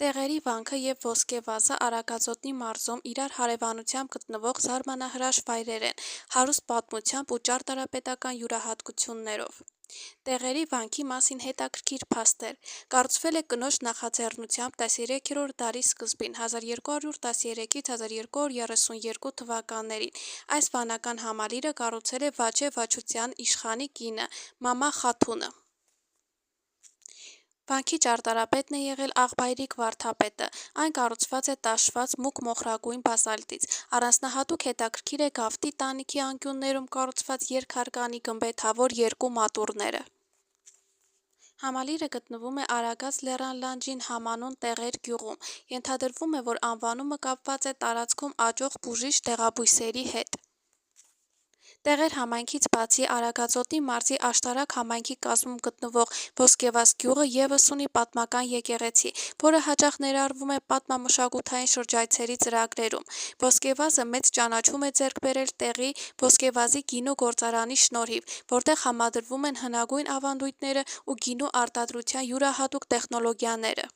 Տեղերի վանքը և ոսկեվազը Արագածոտնի մարզում իրար հարևանությամբ գտնվող զարմանահրաշ վայրեր են, հարուստ պատմությամբ ու ճարտարապետական յուրահատկություններով։ Տեղերի վանքի մասին հետաքրքիր փաստեր։ Կառուցվել է կնոջ նախաձեռնությամբ 13-րդ դարի սկզբին 1213-1232 թվականներին։ Այս վանական համալիրը կառուցել է Վաչե Վաչության իշխանի կինը՝ Մամա Խաթունը։ Վանքի ճարտարապետն է եղել Աղբայրիկ վարդապետը, այն կառուցված է տաշված մուգ մոխրագույն բասալտից, առանձնահատուկ հետաքրքիր է գավթի տանիքի անկյուններում կառուցված երկհարկանի գմբեթավոր երկու մատուռները։ Համալիրը գտնվում է Արագած լեռան լանջին համանուն Տեղեր գյուղում, ենթադրվում է, որ անվանումը կապված է տարածքում աճող բուժիչ դեղաբույսերի հետ։ Տեղեր համայնքից բացի Արագածոտնի մարզի Աշտարակ համայնքի կազմում գտնվող Ոսկեվազ գյուղը ևս ունի պատմական եկեղեցի, որը հաճախ ներառվում է պատմամշակութային շրջայցերի ծրագրերում։ Ոսկեվազը մեծ ճանաչում է ձեռք բերել տեղի Ոսկեվազի գինու գործարանի շնորհիվ, որտեղ համադրվում են հնագույն ավանդույթները ու գինու արտադրության յուրահատուկ տեխնոլոգիաները։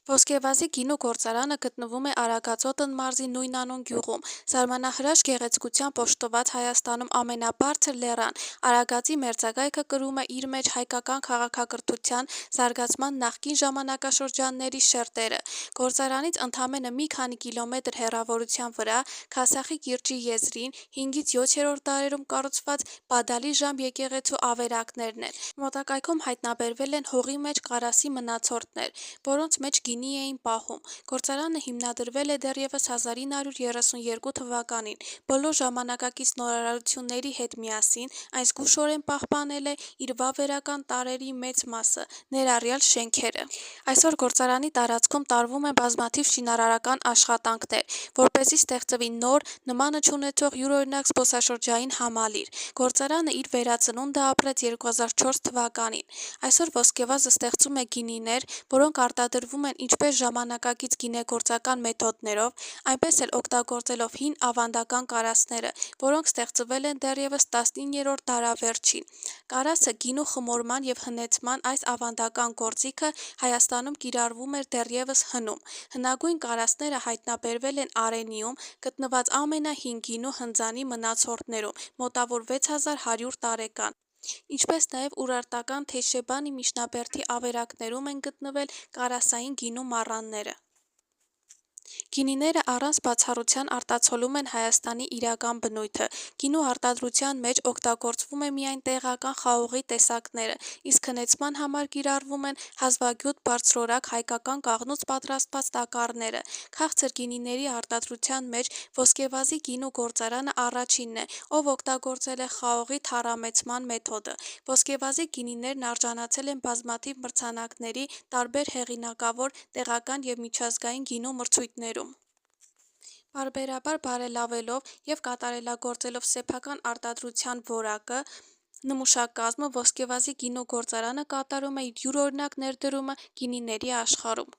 Ոսկեվազի գինու գործարանը գտնվում է Արագածոտն մարզի նույնանուն գյուղում, զարմանահրաշ գեղեցկությամբ օժտված Հայաստանում ամենաբարձր լեռան։ Արագածի մերձակայքը կրում է իր մեջ հայկական քաղաքակրթության զարգացման նախկին ժամանակաշրջանների շերտերը։ Գործարանից ընդամենը մի քանի կիլոմետր հեռավորության վրա Քասախի կիրճի եզրին 5-7-րդ դարերում կառուցված Բադալի ժամ եկեղեցու ավերակներն են։ Մոտակայքում հայտնաբերվել են հողի մեջ կարասի մնացորդներ, որոնց մեջ գինի էին պահում։ Գործարանը հիմնադրվել է դեռևս 1932 թվականին։ Բոլոր ժամանակակից նորարարությունների հետ միասին այն զգուշորեն պահպանել է իր վավերական տարրերի մեծ մասը, ներառյալ շենքերը։ Այսօր գործարանի տարածքում տարվում են բազմաթիվ շինարարական աշխատանքներ, որպեսզի ստեղծվի նոր, նմանը չունեցող յուրօրինակ զբոսաշրջային համալիր։ Գործարանը իր վերածնունդը ապրեց 2004 թվականին։ Այսօր Ոսկեվազը ստեղծում է գինիներ, որոնք արտադրվում են ինչպես ժամանակակից գինեգործական մեթոդներով, այնպես էլ օգտագործելով հին ավանդական կարասները, որոնք ստեղծվել են դեռևս 19-րդ դարավերջին։ Կարասը գինու խմորման և հնեցման այս ավանդական գործիքը Հայաստանում կիրառվում էր դեռևս հնում։ Հնագույն կարասները հայտնաբերվել են Արենիում գտնված ամենահին գինու հնձանի մնացորդներում՝ մոտավոր 6100 տարեկան։ Ինչպես նաև ուրարտական Թեյշեբանի միջնաբերդի ավերակներում են գտնվել կարասային գինու մառանները։ Գինիները առանց բացառության արտացոլում են Հայաստանի իրական բնույթը։ Գինու արտադրության մեջ օգտագործվում է միայն տեղական խաղողի տեսակները, իսկ հնեցման համար կիրառվում են հազվագյուտ բարձրորակ հայկական կաղնուց պատրաստված տակառները։ Քաղցր գինիների արտադրության մեջ Ոսկեվազի գինու գործարանը առաջինն է, ով օգտագործել է խաղողի թառամեցման մեթոդը։ Ոսկեվազի գինիներն արժանացել են բազմաթիվ մրցանակների տարբեր հեղինակավոր, տեղական և միջազգային գինու մրցույթներում։ Պարբերաբար բարելավելով և կատարելագործելով սեփական արտադրության որակը, նմուշակազմը Ոսկեվազի գինու գործարանը կատարում է իր յուրօրինակ ներդրումը գինիների աշխարհում։